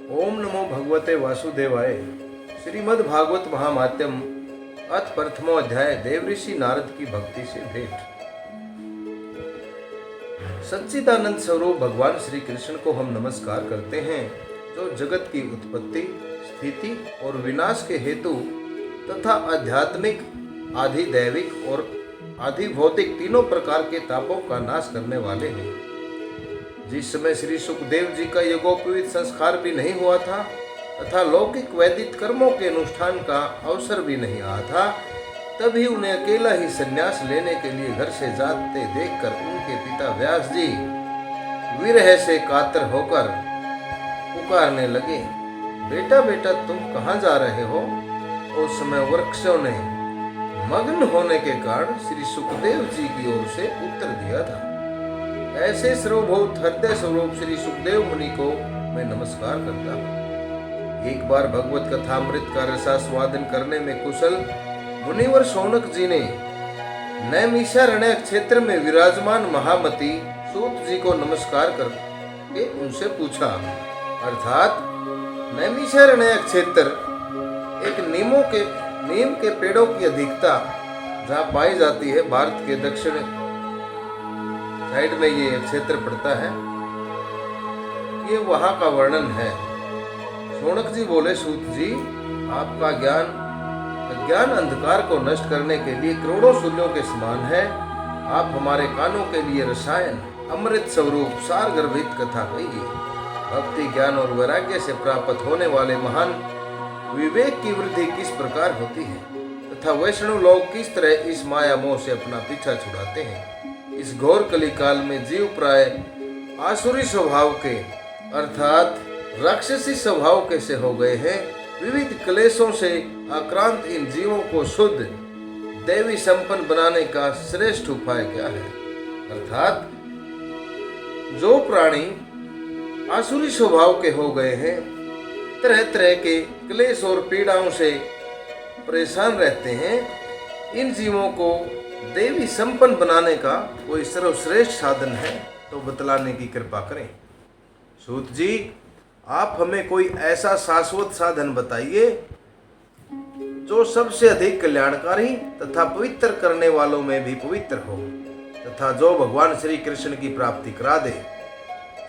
ओम नमो भगवते वासुदेवाय। श्रीमद् भागवत महामात्यम अथ प्रथमो अध्याय देवऋषि नारद की भक्ति से भेंट। सच्चिदानंद स्वरूप भगवान श्री कृष्ण को हम नमस्कार करते हैं, जो जगत की उत्पत्ति, स्थिति और विनाश के हेतु तथा आध्यात्मिक, आधिदैविक और आधिभौतिक तीनों प्रकार के तापों का नाश करने वाले हैं। जिस समय श्री सुखदेव जी का यज्ञोपवीत संस्कार भी नहीं हुआ था तथा लौकिक वैदिक कर्मों के अनुष्ठान का अवसर भी नहीं आया था, तभी उन्हें अकेला ही संन्यास लेने के लिए घर से जाते देखकर उनके पिता व्यास जी विरह से कातर होकर पुकारने लगे, बेटा बेटा तुम कहाँ जा रहे हो। उस समय वृक्षों ने मग्न होने के कारण श्री सुखदेव जी की ओर से उत्तर दिया था। ऐसे सर्वभूत हृदय स्वरूप श्री सुखदेव मुनि को मैं नमस्कार करता हूँ। एक बार भगवत कथामृत का रसास्वादन करने में कुशल मुनिवर शौनक जी ने नैमिषारण्य क्षेत्र में विराजमान महामती सूत जी को नमस्कार करके उनसे पूछा, अर्थात नैमिषारण्य क्षेत्र एक नीम के पेड़ों की अधिकता जहाँ पाई जाती है, भारत के दक्षिण साइड में ये क्षेत्र पड़ता है, ये वहां का वर्णन है। शौनक जी बोले, सूत जी आपका ज्ञान अज्ञान अंधकार को नष्ट करने के लिए करोड़ों सूर्यों के समान है। आप हमारे कानों के लिए रसायन अमृत स्वरूप सार गर्भित कथा कहिए। भक्ति, ज्ञान और वैराग्य से प्राप्त होने वाले महान विवेक की वृद्धि किस प्रकार होती है तथा वैष्णव लोग किस तरह इस माया मोह से अपना पीछा छुड़ाते हैं। इस घोर कली काल में जीव प्राय आसुरी स्वभाव के अर्थात राक्षसी स्वभाव के से हो गए हैं। विविध क्लेशों से आक्रांत इन जीवों को शुद्ध देवी संपन्न बनाने का श्रेष्ठ उपाय क्या है। अर्थात जो प्राणी आसुरी स्वभाव के हो गए हैं, तरह तरह के क्लेश और पीड़ाओं से परेशान रहते हैं, इन जीवों को देवी संपन्न बनाने का कोई सर्वश्रेष्ठ साधन है तो बतलाने की कृपा करें। सूत जी, आप हमें कोई ऐसा शाश्वत साधन बताइए जो सबसे अधिक कल्याणकारी तथा पवित्र करने वालों में भी पवित्र हो तथा जो भगवान श्री कृष्ण की प्राप्ति करा दे।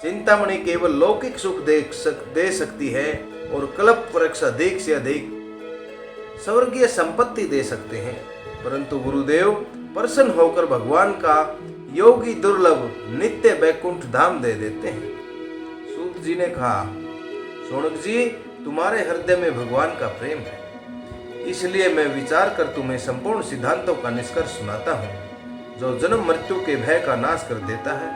चिंतामणि केवल लौकिक सुख दे सकती है और कल्प वृक्ष अधिक से अधिक स्वर्गीय संपत्ति दे सकते हैं, परंतु गुरुदेव प्रसन्न होकर भगवान का योगी दुर्लभ नित्य वैकुंठ धाम दे देते हैं। सूत जी ने कहा, शौनक जी तुम्हारे हृदय में भगवान का प्रेम है, इसलिए मैं विचार कर तुम्हें संपूर्ण सिद्धांतों का निष्कर्ष सुनाता हूँ, जो जन्म मृत्यु के भय का नाश कर देता है,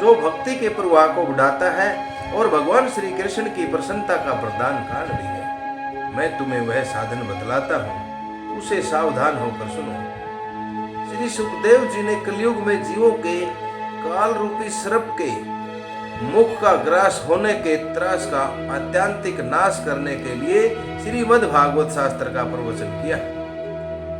जो भक्ति के प्रवाह को बढ़ाता है और भगवान श्री कृष्ण की प्रसन्नता का प्रदान कारण भी है। मैं तुम्हें वह साधन बतलाता हूँ, उसे सावधान होकर सुनो। श्री सुखदेव जी ने कलयुग में जीवों के काल रूपी सर्प के मुख का ग्रास होने के त्रास का आत्यांतिक नाश करने के लिए श्रीमद् भागवत शास्त्र का प्रवचन किया।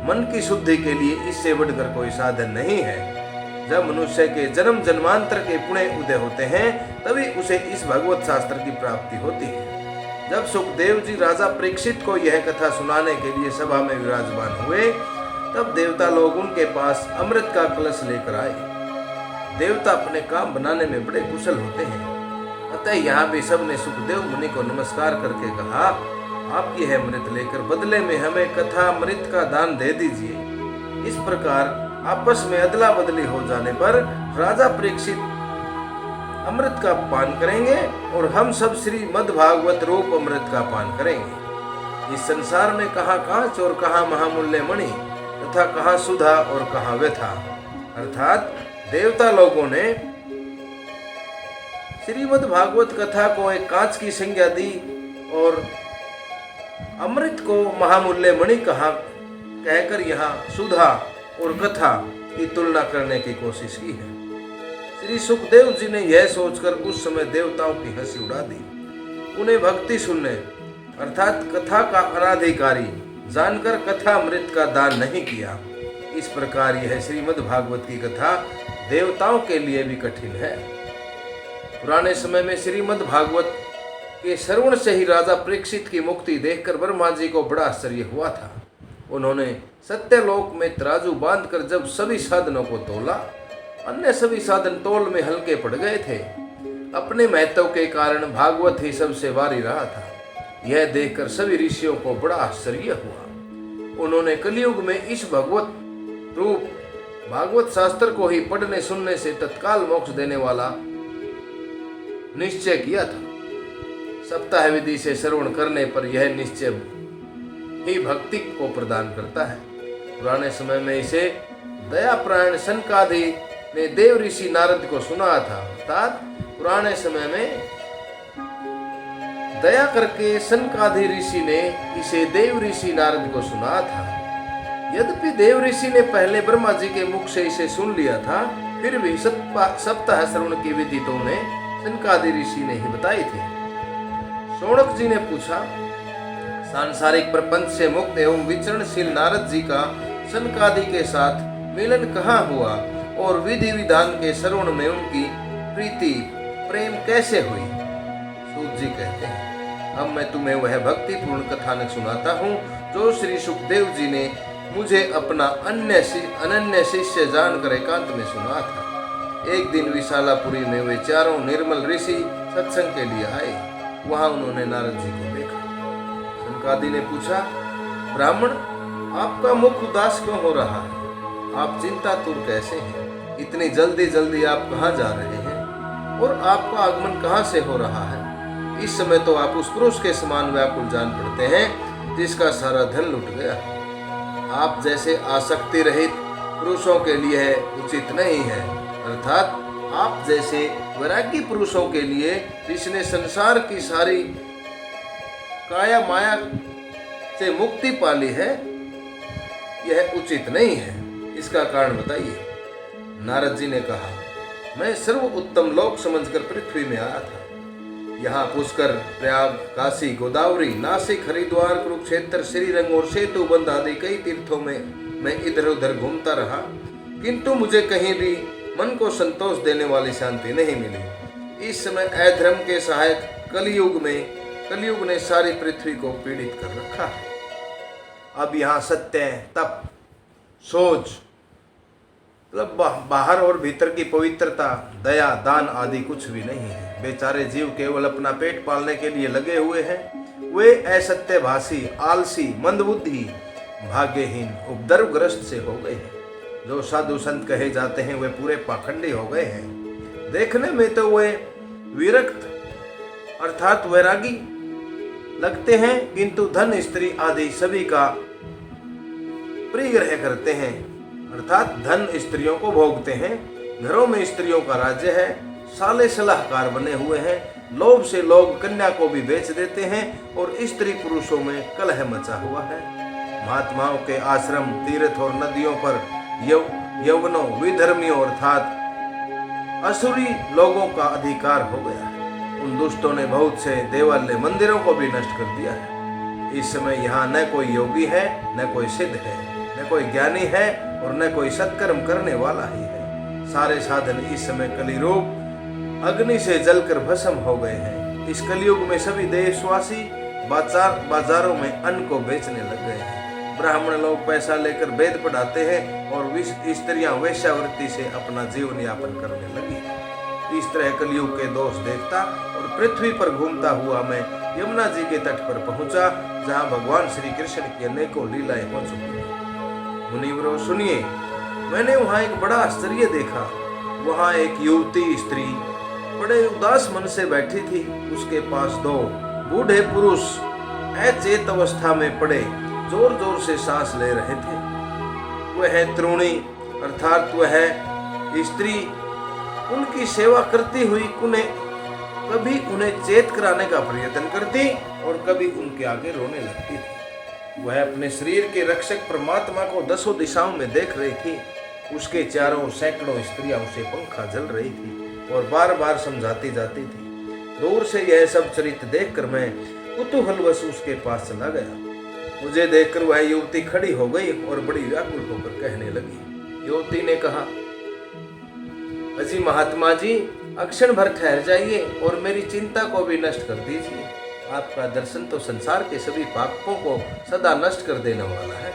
मन की शुद्धि के लिए इससे बढ़कर कोई साधन नहीं है। जब मनुष्य के जन्म जन्मांतर के पुण्य उदय होते हैं, तभी उसे इस भगवत शास्त्र की प्राप्ति होती है। जब सुखदेव जी राजा परीक्षित को यह कथा सुनाने के लिए सभा में विराजमान हुए, तब देवता लोग उनके पास अमृत का कलश लेकर आए। देवता अपने काम बनाने में बड़े कुशल होते हैं, अतः यहाँ भी सबने सुखदेव मुनि को नमस्कार करके कहा, आप यह अमृत लेकर बदले में हमें कथा अमृत का दान दे दीजिए। इस प्रकार आपस में अदला बदली हो जाने पर राजा परीक्षित अमृत का पान करेंगे और हम सब श्रीमद् भागवत रूप अमृत का पान करेंगे। इस संसार में कहाँ कांच और कहाँ महामूल्य मणि तथा कहाँ सुधा और कहाँ व्यथा। अर्थात देवता लोगों ने श्रीमद् भागवत कथा को एक कांच की संज्ञा दी और अमृत को महामूल्य मणि कहा कहकर यहाँ सुधा और कथा की तुलना करने की कोशिश की है। श्री सुखदेव जी ने यह सोचकर उस समय देवताओं की हंसी उड़ा दी। उन्हें भक्ति सुनने अर्थात कथा का अनाधिकारी जानकर कथा अमृत का दान नहीं किया। इस प्रकार यह श्रीमद् भागवत की कथा देवताओं के लिए भी कठिन है। पुराने समय में श्रीमद् भागवत के श्रवण से ही राजा परीक्षित की मुक्ति देखकर ब्रह्मा जी को बड़ा आश्चर्य हुआ था। उन्होंने सत्यलोक में तराजू बांधकर जब सभी साधनों को तोला, अन्य सभी साधन तोल में हल्के पड़ गए थे। अपने महत्व के कारण भागवत ही सबसे भारी रहा था। यह देखकर सभी ऋषियों को बड़ा आश्चर्य हुआ। उन्होंने कलयुग में इस भगवत रूप भागवत शास्त्र को ही पढ़ने सुनने से तत्काल मोक्ष देने वाला निश्चय किया था। सप्ताह विधि से श्रवण करने पर यह निश्चय ही भक्ति को प्रदान करता है। पुराने समय में इसे दयापरायण सनकादि ने देव ऋषि नारद को सुनाया था। अर्थात पुराने समय में दया करके सनकादि ऋषि ने इसे देव ऋषि नारद को सुनाया था। यद्यपि देव ऋषि ने पहले ब्रह्मा जी के मुख से इसे सुन लिया था, फिर भी सप्ताह श्रवण की विधि तो उन्हें सनकादि ऋषि ने ही बताई थी। शौनक जी ने पूछा, सांसारिक प्रपंच से मुक्त एवं विचरणशील नारद जी का सनकादि के साथ मिलन कहाँ हुआ और विधि विधान के श्रवण में उनकी प्रीति प्रेम कैसे हुई? सूत जी कहते हैं, अब मैं तुम्हें वह भक्तिपूर्ण कथानक सुनाता हूँ जो श्री सुखदेव जी ने मुझे अपना अनन्य शिष्य जानकर एकांत में सुना था। एक दिन विशालापुरी में वे चारों निर्मल ऋषि सत्संग के लिए आए। वहां उन्होंने नारद जी को देखा। सनकादि ने पूछा, ब्राह्मण, आपका मुख उदास क्यों हो रहा है? आप चिंतातुर कैसे हैं? इतनी जल्दी जल्दी आप कहाँ जा रहे हैं और आपका आगमन कहाँ से हो रहा है? इस समय तो आप उस पुरुष के समान व्याकुल जान पड़ते हैं जिसका सारा धन लुट गया। आप जैसे आसक्ति रहित पुरुषों के लिए उचित नहीं है। अर्थात आप जैसे वैरागी पुरुषों के लिए जिसने संसार की सारी काया माया से मुक्ति पाली है, यह उचित नहीं है। इसका कारण बताइए। नारद जी ने कहा, मैं सर्व उत्तम लोक समझकर पृथ्वी में आया था। यहाँ पुष्कर, प्रयाग, काशी, गोदावरी, नासिक, हरिद्वार, कुरुक्षेत्र, श्रीरंग और सेतुबंध आदि कई तीर्थों में मैं इधर उधर घूमता रहा, किंतु मुझे कहीं भी मन को संतोष देने वाली शांति नहीं मिली। इस समय अधर्म के सहायक कलयुग ने सारी पृथ्वी को पीड़ित कर रखा है। अब यहाँ सत्य, तप, सोच, मतलब बाहर और भीतर की पवित्रता, दया, दान आदि कुछ भी नहीं है। बेचारे जीव केवल अपना पेट पालने के लिए लगे हुए हैं। वे असत्यभाषी, आलसी, मंदबुद्धि, भाग्यहीन, उपद्रवग्रस्त से हो गए हैं। जो साधु संत कहे जाते हैं वे पूरे पाखंडी हो गए हैं। देखने में तो वे विरक्त अर्थात वैरागी लगते हैं, किंतु धन, स्त्री आदि सभी का परिग्रह करते हैं, अर्थात धन स्त्रियों को भोगते हैं। घरों में स्त्रियों का राज्य है। साले सलाहकार बने हुए हैं। लोभ से लोग कन्या को भी बेच देते हैं और स्त्री पुरुषों में कलह मचा हुआ है। महात्माओं के आश्रम, तीर्थ और नदियों पर यवनों, विधर्मियों अर्थात असुरी लोगों का अधिकार हो गया है। उन दुष्टों ने बहुत से देवालय, मंदिरों को भी नष्ट कर दिया है। इस समय यहाँ न कोई योगी है, न कोई सिद्ध है, न कोई ज्ञानी है और न कोई सत्कर्म करने वाला ही है। सारे साधन इस समय कली रूप अग्नि से जलकर भस्म हो गए हैं। इस कलयुग में सभी देशवासी बाजारों में अन्न को बेचने लग गए हैं। ब्राह्मण लोग पैसा लेकर वेद पढ़ाते हैं और स्त्रियां वेश्यावृत्ति से अपना जीवन यापन करने लगी। इस तरह कलयुग के दोष देखता और पृथ्वी पर घूमता हुआ मैं यमुना जी के तट पर पहुंचा, जहां भगवान श्री कृष्ण की अनेकों लीलाएं हो चुकी हैं। मुनिवरों सुनिए, मैंने वहां एक बड़ा आश्चर्य देखा। वहां एक युवती स्त्री बड़े उदास मन से बैठी थी। उसके पास दो बूढ़े पुरुष अचेत अवस्था में पड़े जोर जोर से सांस ले रहे थे। वह तरुणी अर्थात वह स्त्री उनकी सेवा करती हुई कभी उन्हें चेत कराने का प्रयत्न करती और कभी उनके आगे रोने लगती थी। वह अपने शरीर के रक्षक परमात्मा को दसों दिशाओं में देख रही थी। उसके चारों सैकड़ों स्त्रियां उसे पंखा जल रही थी और बार बार समझाती जाती थी। दूर से यह सब चरित्र देखकर मैं कुतूहलवश उसके पास चला गया। मुझे देखकर वह युवती खड़ी हो गई और बड़ी व्याकुल होकर कहने लगी। युवती ने कहा, अजी महात्मा जी, अक्षण भर ठहर जाइए और मेरी चिंता को भी नष्ट कर दीजिए। आपका दर्शन तो संसार के सभी पापों को सदा नष्ट कर देने वाला है।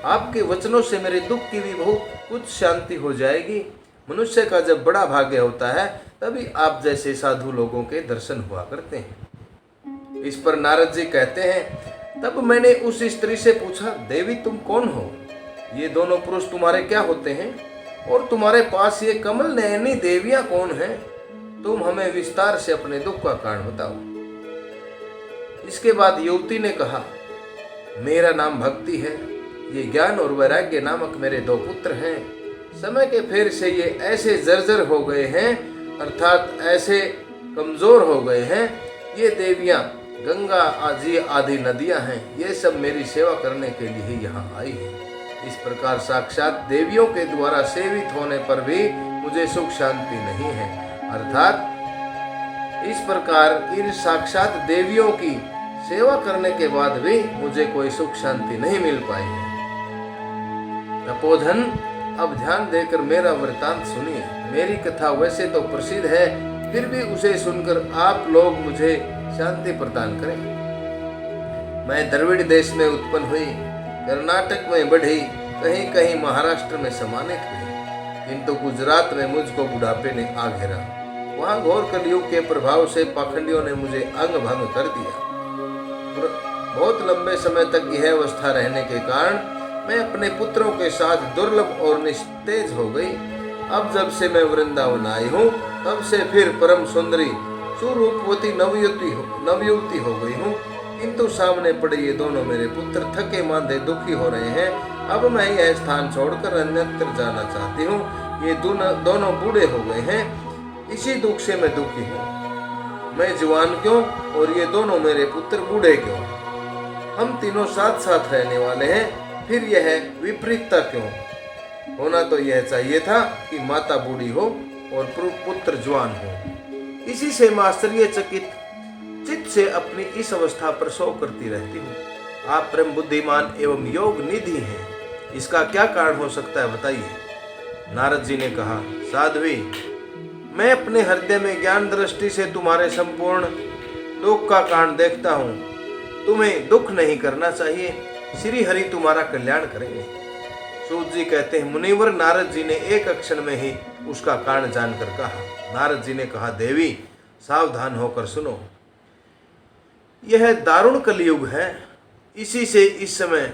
आपके वचनों से मेरे दुख की भी बहुत कुछ शांति हो जाएगी। मनुष्य का जब बड़ा भाग्य होता है तभी आप जैसे साधु लोगों के दर्शन हुआ करते हैं। इस पर नारद जी कहते हैं, तब मैंने उस स्त्री से पूछा, देवी तुम कौन हो? ये दोनों पुरुष तुम्हारे क्या होते हैं? और तुम्हारे पास ये कमल नयनी देवियां कौन हैं? तुम हमें विस्तार से अपने दुख का कारण बताओ। इसके बाद युवती ने कहा, मेरा नाम भक्ति है। ये ज्ञान और वैराग्य नामक मेरे दो पुत्र हैं। समय के फेर से ये ऐसे जर्जर हो गए हैं, अर्थात ऐसे कमजोर हो गए हैं। ये देवियां गंगा आदि नदियां हैं। ये सब मेरी सेवा करने के लिए ही यहाँ आई है। इस प्रकार साक्षात देवियों के द्वारा सेवित होने पर भी मुझे सुख शांति नहीं है। अर्थात इस प्रकार इन साक्षात देवियों की सेवा करने के बाद भी मुझे कोई सुख शांति नहीं मिल पाई है। तपोधन, अब ध्यान देकर मेरा वृतांत सुनिए। मेरी कथा वैसे तो प्रसिद्ध है, फिर भी उसे सुनकर आप लोग मुझे शांति प्रदान करें। मैं द्रविड़ देश में उत्पन्न हुई, कर्नाटक में बढ़ी, कहीं कहीं महाराष्ट्र में सम्मानित हुई, किंतु गुजरात में मुझको बुढ़ापे ने आ घेरा। वहाँ घोर कलयुग के प्रभाव से पाखंडियों ने मुझे अंग भंग कर दिया। बहुत लंबे समय तक यह अवस्था रहने के कारण मैं अपने पुत्रों के साथ दुर्लभ और निस्तेज हो गई। अब जब से मैं वृंदावन आई हूँ तब से फिर परम सुंदरी सुरूपवती नवयुवती हो गई हूँ, किंतु सामने पड़े ये दोनों मेरे पुत्र थके मांदे दुखी हो रहे हैं। अब मैं यह स्थान छोड़कर अन्यत्र जाना चाहती हूँ। ये दोनों बूढ़े हो गए हैं, इसी दुख से मैं दुखी हूँ। मैं जवान क्यों और ये दोनों मेरे पुत्र बूढ़े क्यों? हम तीनों साथ साथ रहने वाले हैं, फिर यह विपरीतता क्यों? होना तो यह चाहिए था कि माता बूढ़ी हो और पुत्र जवान हो। इसी से मैं आश्चर्यचकित चित्त से अपनी इस अवस्था पर शोक करती रहती हूँ। आप परम बुद्धिमान एवं योग निधि हैं, इसका क्या कारण हो सकता है बताइए। नारद जी ने कहा, साध्वी, मैं अपने हृदय में ज्ञान दृष्टि से तुम्हारे संपूर्ण दुख का कारण देखता हूँ। तुम्हें दुख नहीं करना चाहिए, श्री हरि तुम्हारा कल्याण करेंगे। सूत जी कहते हैं, मुनिवर नारद जी ने एक अक्षण में ही उसका कारण जानकर कहा। नारद जी ने कहा, देवी सावधान होकर सुनो, यह दारुण कलयुग है। इसी से इस समय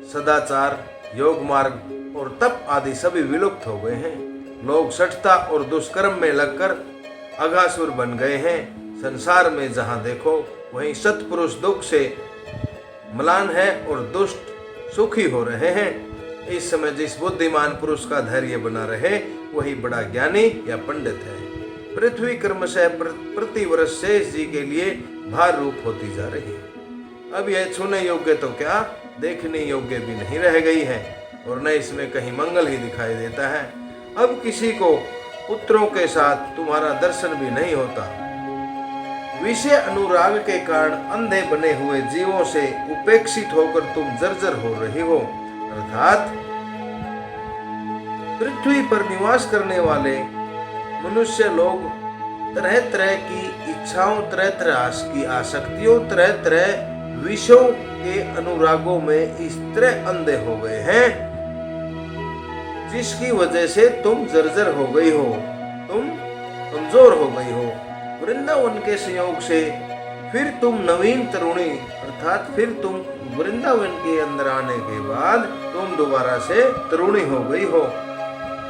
सदाचार, योग मार्ग और तप आदि सभी विलुप्त हो गए हैं। लोग सठता और दुष्कर्म में लगकर अघासुर बन गए हैं। संसार में जहां देखो वहीं सत्पुरुष दुख से म्लान है और दुष्ट सुखी हो रहे हैं। इस समय जिस बुद्धिमान पुरुष का धैर्य बना रहे वही बड़ा ज्ञानी या पंडित है। पृथ्वी क्रमशः प्रति वर्ष शेष जी के लिए भार रूप होती जा रही है। अब यह छूने योग्य तो क्या, देखने योग्य भी नहीं रह गई है और न इसमें कहीं मंगल ही दिखाई देता है। अब किसी को पुत्रों के साथ तुम्हारा दर्शन भी नहीं होता। विषय अनुराग के कारण अंधे बने हुए जीवों से उपेक्षित होकर तुम जर्जर हो रही हो। अर्थात पृथ्वी पर निवास करने वाले मनुष्य लोग तरह तरह की इच्छाओं, तरह तरह की आसक्तियों, तरह तरह विषयों के अनुरागों में इस तरह अंधे हो गए हैं जिसकी वजह से तुम जर्जर हो गई हो, तुम कमजोर हो गई हो। वृंदावन के संयोग से फिर तुम नवीन तरुणी, अर्थात फिर तुम वृंदावन के अंदर आने के बाद तुम दोबारा से तरुणी हो गई हो।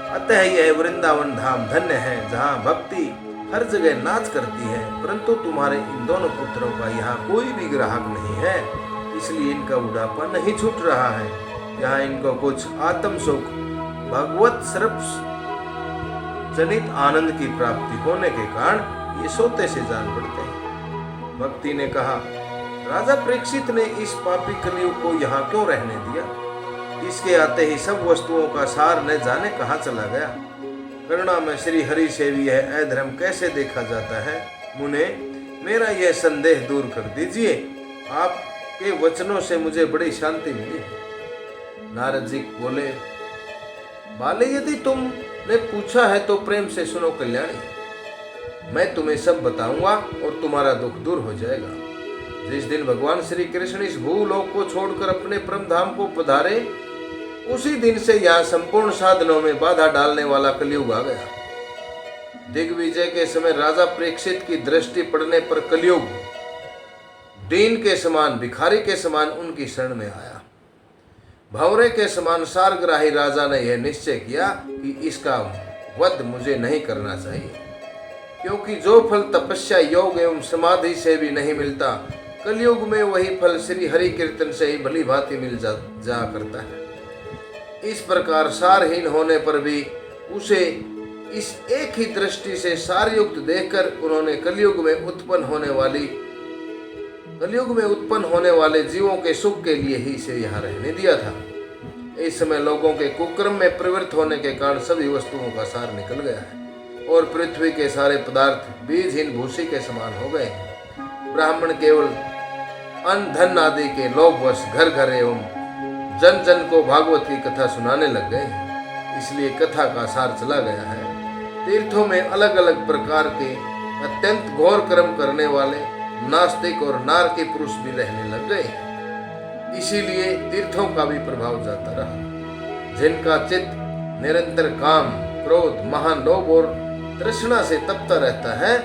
अतः यह वृंदावन धाम धन्य है, जहाँ भक्ति हर जगह नाच करती है। परंतु तुम्हारे इन दोनों पुत्रों का यहाँ कोई भी ग्राहक नहीं है, इसलिए इनका बुढ़ापा नहीं छूट रहा है। यहाँ इनको कुछ आत्म सुख, भगवत सर्प जनित आनंद की प्राप्ति होने के कारण ये सोते से जान पड़ते हैं। भक्ति ने कहा, राजा परीक्षित ने इस पापी कलयुग को यहाँ क्यों रहने दिया? इसके आते ही सब वस्तुओं का सार न जाने कहाँ चला गया। करुणा में श्री हरि से भी यह अधर्म कैसे देखा जाता है? मुने, मेरा यह संदेह दूर कर दीजिए। आपके वचनों से मुझे बड़ी शांति मिली। नारद जी बोले, बाले, यदि तुमने पूछा है तो प्रेम से सुनो कल्याणी। मैं तुम्हें सब बताऊंगा और तुम्हारा दुख दूर हो जाएगा। जिस दिन भगवान श्री कृष्ण इस भूलोक को छोड़कर अपने परम धाम को पधारे, उसी दिन से यहाँ संपूर्ण साधनों में बाधा डालने वाला कलयुग आ गया। दिग्विजय के समय राजा प्रेक्षित की दृष्टि पड़ने पर कलयुग दीन के समान, भिखारी के समान उनकी शरण में आया। भंवरे के समान सारग्राही राजा ने यह निश्चय किया कि इसका वध मुझे नहीं करना चाहिए, क्योंकि जो फल तपस्या, योग एवं समाधि से भी नहीं मिलता, कलयुग में वही फल श्री हरि कीर्तन से ही भली भांति मिल जा करता है। इस प्रकार सारहीन होने पर भी उसे इस एक ही दृष्टि से सारयुक्त देखकर उन्होंने कलयुग में उत्पन्न होने वाले जीवों के सुख के लिए ही इसे यहाँ रहने दिया था। इस समय लोगों के कुकर्म में प्रवृत्त होने के कारण सभी वस्तुओं का सार निकल गया है और पृथ्वी के सारे पदार्थ बीजहीन भूसी के समान हो गए हैं। ब्राह्मण केवल अन्न धन आदि के लोभवश घर घर एवं जन जन को भागवत की कथा सुनाने लग गए हैं, इसलिए कथा का सार चला गया है। तीर्थों में अलग अलग प्रकार के अत्यंत घोर कर्म करने वाले नास्तिक और नारकी पुरुष भी रहने लग गए, इसीलिए तीर्थों का भी प्रभाव जाता रहा। जिनका चित्त निरंतर काम, क्रोध, महान लोभ और तृष्णा से तपता रहता है,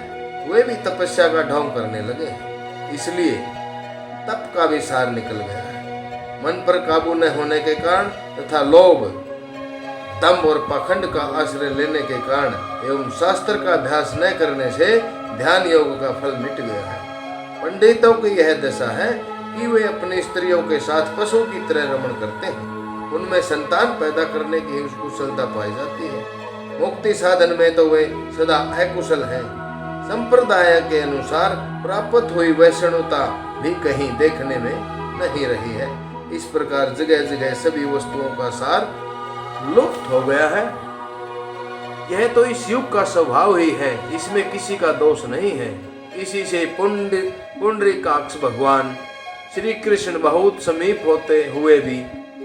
वे भी तपस्या का ढोंग करने लगे, इसलिए तप का भी सार निकल गया है। मन पर काबू न होने के कारण तथा लोभ, दंभ और पाखंड का आश्रय लेने के कारण एवं शास्त्र का अभ्यास न करने से ध्यान योग का फल मिट गया है। पंडितों की यह दशा है कि वे अपनी स्त्रियों के साथ पशु की तरह रमण करते हैं, उनमें संतान पैदा करने की कुशलता पाई जाती है। मुक्ति साधन में तो वे सदा अकुशल हैं। संप्रदाय के अनुसार प्राप्त हुई वैष्णवता भी कहीं देखने में नहीं रही है। इस प्रकार जगह जगह सभी वस्तुओं का सार लुप्त हो गया है। यह तो इस युग का स्वभाव ही है, इसमें किसी का दोष नहीं है। इसी से पुंडरीकाक्ष भगवान श्री कृष्ण बहुत समीप होते हुए भी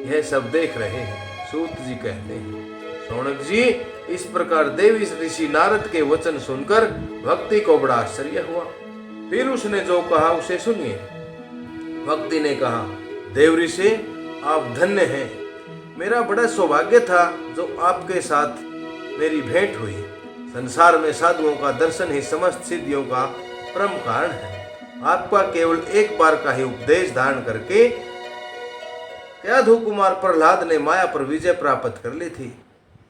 यह सब देख रहे हैं। सूत जी कहते हैं, शौनक जी, इस प्रकार देवी ऋषि नारद के वचन सुनकर भक्ति को बड़ा आश्चर्य हुआ। फिर उसने जो कहा उसे सुनिए। भक्ति ने कहा, देव ऋषि, आप धन्य हैं। मेरा बड़ा सौभाग्य था जो आपके साथ मेरी भेंट हुई। संसार में साधुओं का दर्शन ही समस्त सिद्धियों का परम कारण है। आपका केवल एक बार का ही उपदेश धारण करके यदु कुमार प्रहलाद ने माया पर विजय प्राप्त कर ली थी।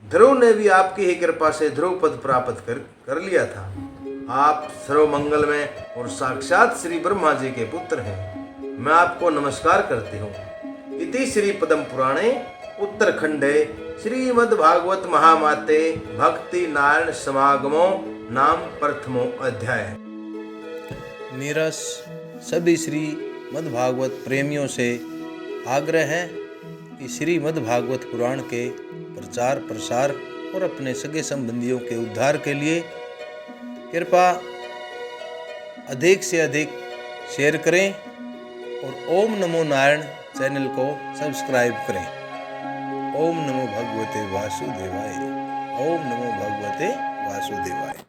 ध्रुव ने भी आपकी ही कृपा से ध्रुव पद प्राप्त कर लिया था। आप सर्वमंगल में और साक्षात श्री ब्रह्मा जी के पुत्र हैं। मैं आपको नमस्कार करती हूँ। इति श्री पद्म पुराणे उत्तरखंडे श्रीमद्भागवत महामाते भक्ति नारायण समागमो नाम प्रथमो अध्याय। मेरा सभी श्रीमद्भागवत प्रेमियों से आग्रह है कि श्रीमद्भागवत पुराण के प्रचार प्रसार और अपने सगे संबंधियों के उद्धार के लिए कृपा अधिक से अधिक शेयर करें और ओम नमो नारायण चैनल को सब्सक्राइब करें। ओम नमो भगवते वासुदेवाय। ओम नमो भगवते वासुदेवाय।